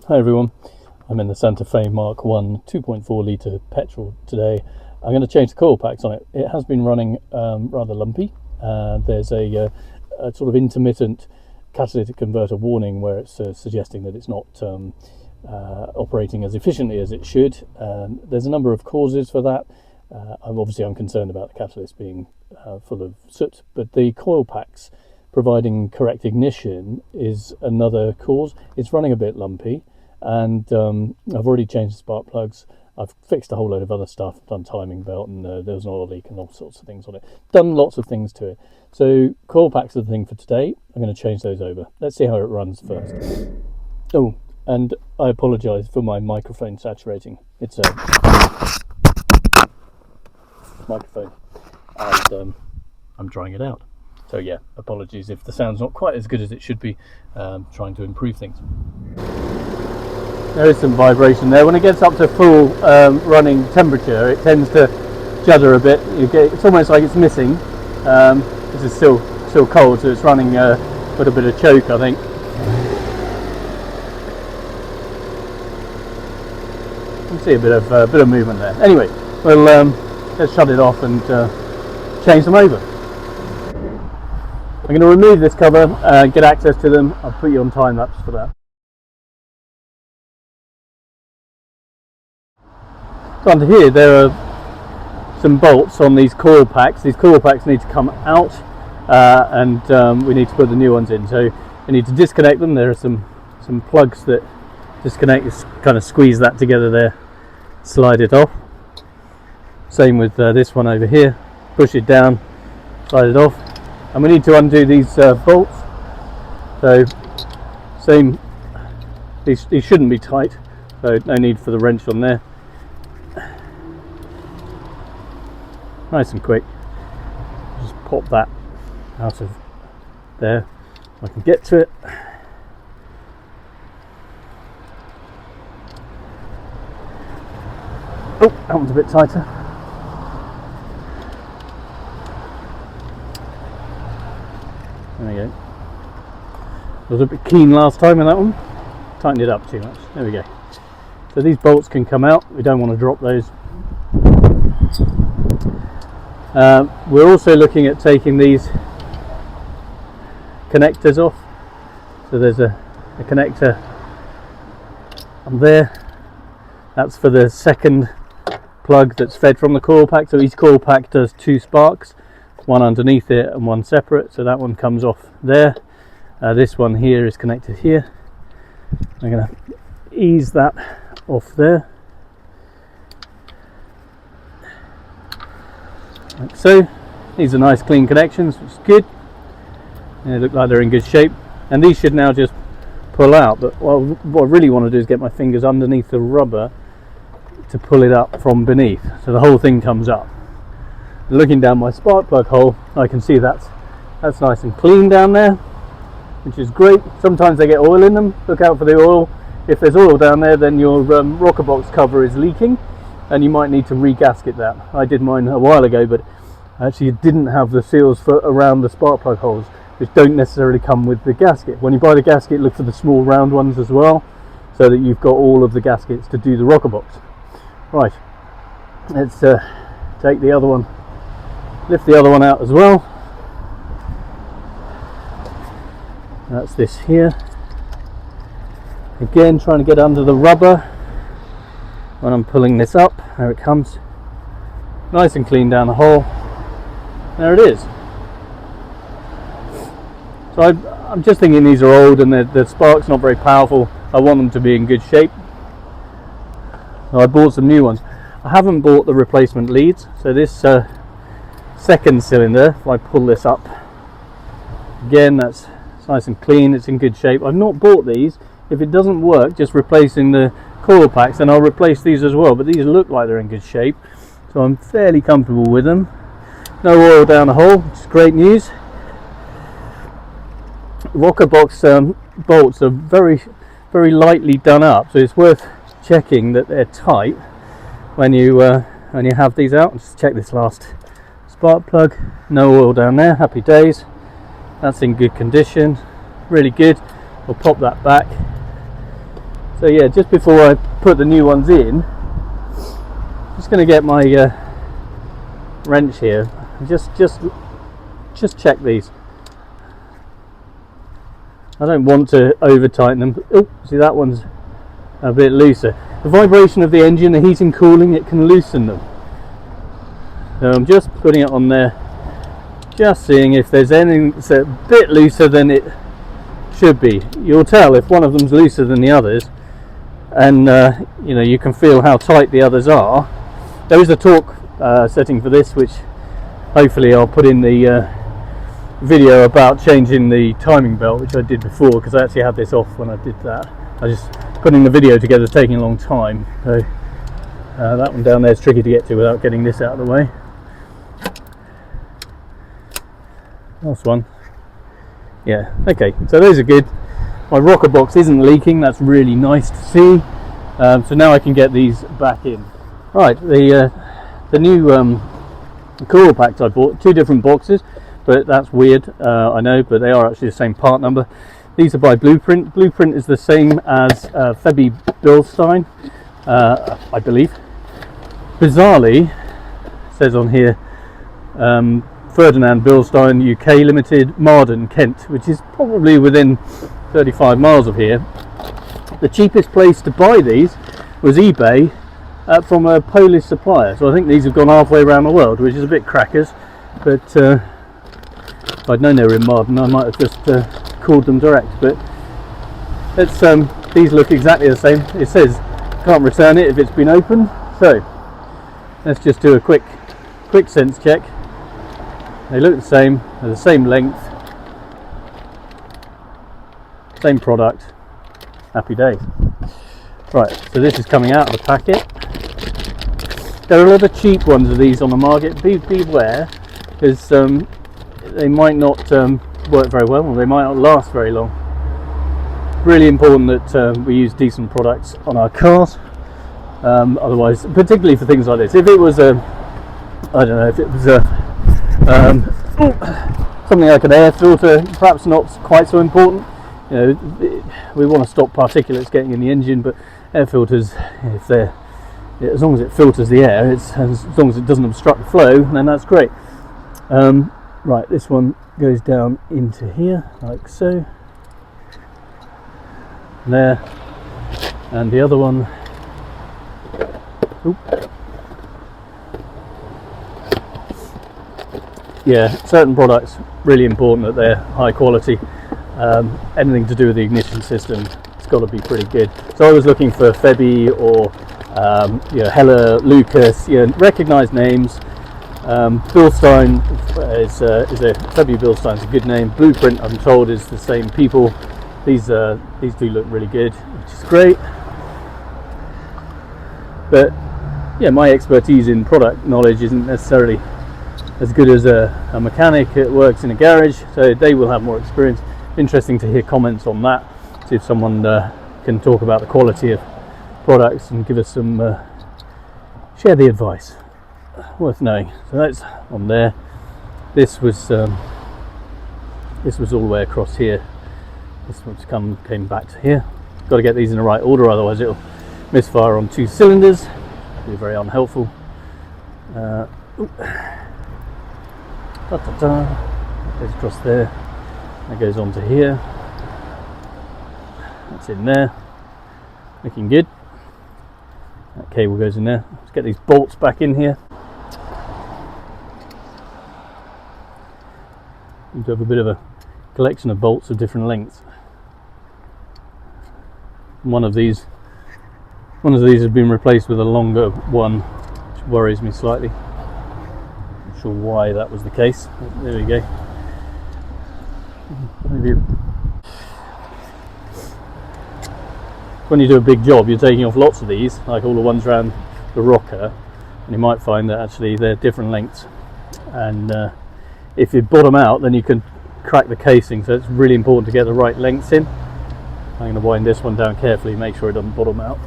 Hi everyone, I'm in the Santa Fe Mk1 2.4 litre petrol today. I'm going to change the coil packs on it. It has been running rather lumpy. There's a sort of intermittent catalytic converter warning where it's suggesting that it's not operating as efficiently as it should. There's a number of causes for that. I'm concerned about the catalyst being full of soot, but the coil packs providing correct ignition is another cause. It's running a bit lumpy, and I've already changed the spark plugs. I've fixed a whole load of other stuff, done timing belt, and there was an oil leak and all sorts of things on it. Done lots of things to it. So coil packs are the thing for today. I'm going to change those over. Let's see how it runs first. Oh, and I apologise for my microphone saturating. It's a microphone, and I'm trying it out. So yeah, apologies if the sound's not quite as good as it should be. Trying to improve things. There is some vibration there. When it gets up to full running temperature, it tends to judder a bit. It's almost like it's missing. This is still cold, so it's running with a bit of choke, I think. You can see a bit of movement there. Anyway, well, let's shut it off and change them over. I'm going to remove this cover and get access to them. I'll put you on time lapse for that. So under here there are some bolts on these coil packs. These coil packs need to come out and we need to put the new ones in. So we need to disconnect them. There are some plugs that disconnect. Just kind of squeeze that together there, slide it off. Same with this one over here. Push it down, slide it off. And we need to undo these bolts. So same, these shouldn't be tight, so no need for the wrench on there. Nice and quick. Just pop that out of there. I can get to it. Oh, that one's a bit tighter. There we go. I was a bit keen last time in that one. Tightened it up too much. There we go. So these bolts can come out. We don't want to drop those. We're also looking at taking these connectors off. So there's a connector on there. That's for the second plug that's fed from the coil pack. So each coil pack does two sparks, one underneath it and one separate. So that one comes off there. This one here is connected here. I'm going to ease that off there. Like so. These are nice clean connections, which is good. They look like they're in good shape, and these should now just pull out. But what I really want to do is get my fingers underneath the rubber to pull it up from beneath, so the whole thing comes up. Looking down my spark plug hole, I can see that's nice and clean down there, which is great. Sometimes they get oil in them. Look out for the oil. If there's oil down there, then your rocker box cover is leaking, and you might need to re-gasket that. I did mine a while ago, but actually it didn't have the seals for around the spark plug holes, which don't necessarily come with the gasket. When you buy the gasket, look for the small round ones as well, so that you've got all of the gaskets to do the rocker box. Right, let's take the other one, lift the other one out as well. That's this here. Again, trying to get under the rubber when I'm pulling this up. There it comes. Nice and clean down the hole. There it is. So I'm just thinking these are old and the spark's not very powerful. I want them to be in good shape. So I bought some new ones. I haven't bought the replacement leads. So this second cylinder, if I pull this up, again, that's nice and clean. It's in good shape. I've not bought these. If it doesn't work, just replacing the coil packs, then I'll replace these as well. But these look like they're in good shape, so I'm fairly comfortable with them. No oil down the hole, which is great news. Rocker box bolts are very, very lightly done up, so it's worth checking that they're tight when you have these out. Just check this last spark plug. No oil down there. Happy days. That's in good condition. Really good. We'll pop that back. So yeah, just before I put the new ones in, I'm just going to get my wrench here and just check these. I don't want to over tighten them. Oh, see, that one's a bit looser. The vibration of the engine, the heating, cooling, it can loosen them. So I'm just putting it on there, just seeing if there's anything that's a bit looser than it should be. You'll tell if one of them's looser than the others, and you know, you can feel how tight the others are. There is a torque setting for this, which hopefully I'll put in the video about changing the timing belt, which I did before, because I actually had this off when I did that. I just putting the video together is taking a long time, so that one down there is tricky to get to without getting this out of the way. Last one. Yeah, okay, so those are good. My rocker box isn't leaking, that's really nice to see. So now I can get these back in. Right, the new coil packs I bought, 2 different boxes, but that's weird, I know, but they are actually the same part number. These are by Blueprint. Blueprint is the same as Febby Bilstein, I believe. Bizarrely, it says on here, Ferdinand Bilstein UK Limited, Marden, Kent, which is probably within 35 miles of here. The cheapest place to buy these was eBay from a Polish supplier, so I think these have gone halfway around the world, which is a bit crackers, but if I'd known they were in Marden, I might have just called them direct. But it's these look exactly the same. It says can't return it if it's been opened, so let's just do a quick sense check. They look the same, they're the same length, same product. Happy days. Right, so this is coming out of the packet. There are a lot of cheap ones of these on the market. Beware, because they might not work very well, or they might not last very long. Really important that we use decent products on our cars. Otherwise, particularly for things like this, if it was I don't know, if it was something like an air filter, perhaps not quite so important. You know, we want to stop particulates getting in the engine, but air filters, if they're, as long as it filters the air, as long as it doesn't obstruct the flow, then that's great. Right, this one goes down into here like so, there, and the other one, yeah, certain products, really important that they're high quality. Anything to do with the ignition system, it's got to be pretty good. So I was looking for Febby or you know, Hella, Lucas, you know, recognised names. Bilstein is a Febby Bilstein's a good name. Blueprint, I'm told, is the same people. These do look really good, which is great. But yeah, my expertise in product knowledge isn't necessarily as good as a mechanic that works in a garage, so they will have more experience. Interesting to hear comments on that, see if someone can talk about the quality of products and give us some share the advice. Worth knowing. So that's on there. This was all the way across here. This one's came back to here. Got to get these in the right order, otherwise it'll misfire on 2 cylinders. It'll be very unhelpful. Goes across there. That goes on to here. That's in there. Looking good. That cable goes in there. Let's get these bolts back in here. Need to have a bit of a collection of bolts of different lengths. One of these has been replaced with a longer one, which worries me slightly. Not sure why that was the case. There we go. Maybe when you do a big job, you're taking off lots of these, like all the ones around the rocker, and you might find that actually they're different lengths, and if you bottom out, then you can crack the casing, so it's really important to get the right lengths in. I'm going to wind this one down carefully, make sure it doesn't bottom out.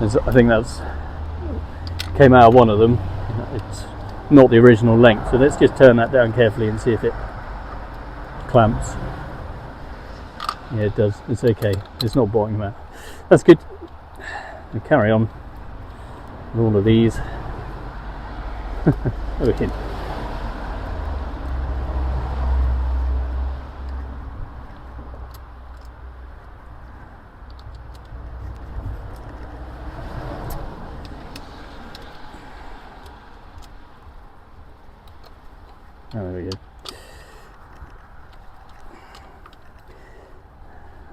I think that's came out of one of them. It's not the original length, so let's just turn that down carefully and see if it clamps. Yeah, it does. It's okay. It's not bottoming out. That's good. We carry on with all of these. Oh, hint. Oh, there we go.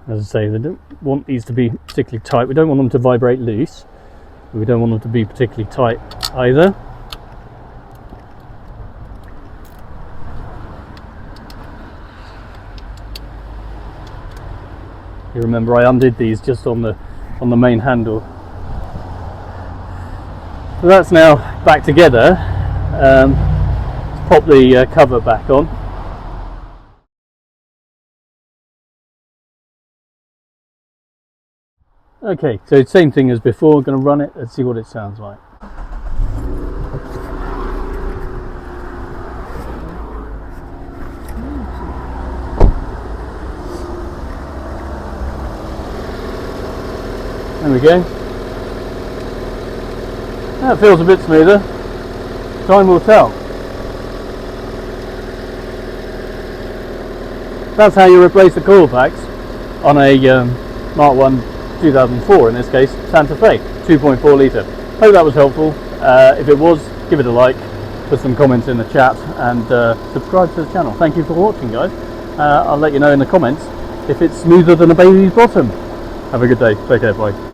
As I say, they don't want these to be particularly tight. We don't want them to vibrate loose, but we don't want them to be particularly tight either. You remember I undid these just on the main handle. So that's now back together. Let's pop the cover back on. Okay, so same thing as before. We're going to run it. Let's see what it sounds like. There we go. That feels a bit smoother. Time will tell. That's how you replace the coil packs on a Mark 1 2004, in this case Santa Fe 2.4 litre. Hope that was helpful. If it was, give it a like, put some comments in the chat, and subscribe to the channel. Thank you for watching, guys. I'll let you know in the comments if it's smoother than a baby's bottom. Have a good day. Take care. Bye.